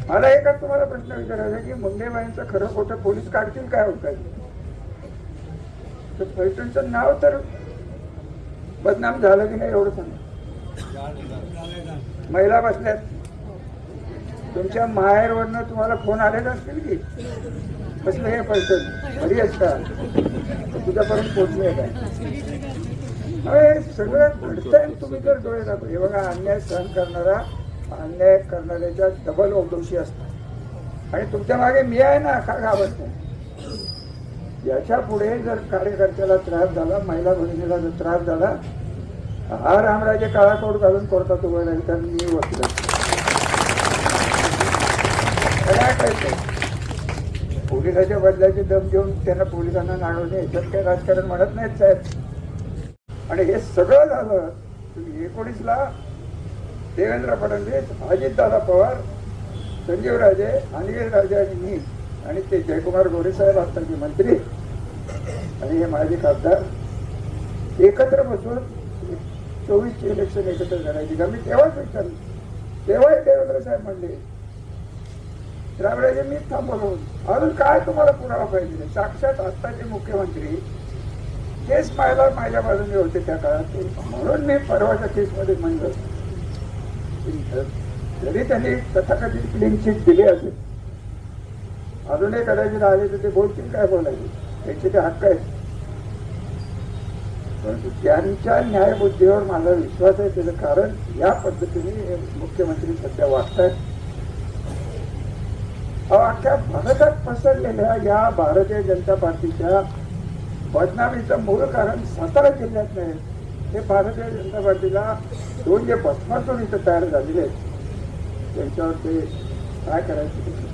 मला एकच तुम्हाला प्रश्न विचारायचा की मुंडेबाईंचं खरं खोटं पोलीस काढतील काय होत तर फलटणचं नाव तर बदनाम झालं की नाही एवढं सांगा. महिला बसल्यात, तुमच्या माहेरवरनं तुम्हाला फोन आलेच असतील की बसलं हे फलटण बरी आहेस का, तुझ्यापर्यंत पोचले काय सगळं घडतंय. तुम्ही जर डोळे दाखव हे बघा, अन्याय सहन करणारा अन्याय करणाऱ्याच्या डबल दोषी असतात आणि तुमच्या मागे मी आहे ना, का घाबरत नाही. याच्या पुढे जर कार्यकर्त्याला त्रास झाला, महिला भगिनीला जर त्रास झाला, हा रामराजे काळा कोट घालून कोर्टात उभं राहील कारण मी वकील काय कळतं. पोलिसाच्या बदल्याची दम घेऊन त्यांना पोलिसांना नाडवणे याच्यात काही राजकारण म्हणत नाहीत साहेब. आणि हे सगळं झालं 19ला देवेंद्र फडणवीस, अजितदादा पवार, संजीव राजे, अनिल राजे आणि मी आणि ते जयकुमार गोरे साहेब आत्ताचे मंत्री आणि हे माजी खासदार एकत्र बसून 24ची इलेक्शन एकत्र करायची का. मी तेव्हाच विचारलं, तेव्हाही देवेंद्र साहेब म्हणले रामराजे मी थांबवलं, अजून काय तुम्हाला पुरावा पाहिजे. साक्षात आत्ताचे मुख्यमंत्री केस पाहायला माझ्या बाजूने होते त्या काळात, म्हणून मी परवाच्या केसमध्ये म्हणलं जरी त्यांनी तथाकथित क्लीन चिट दिली असेल, अजूनही कदाचित आले तर ते बोलतील काय बोलायचे, त्यांचे ते हक्क आहेत. परंतु त्यांच्या न्यायबुद्धीवर माझा विश्वास आहे. त्याचं कारण या पद्धतीने मुख्यमंत्री सध्या वागतायत. अख्ख्या भारतात पसरलेल्या या भारतीय जनता पार्टीच्या बदनामीचं मूळ कारण सातारा जिल्ह्यात नाही. हे भारतीय जनता पार्टीला दोन जे भस्मासून इथं तयार झालेले आहेत त्यांच्यावर ते काय करायचं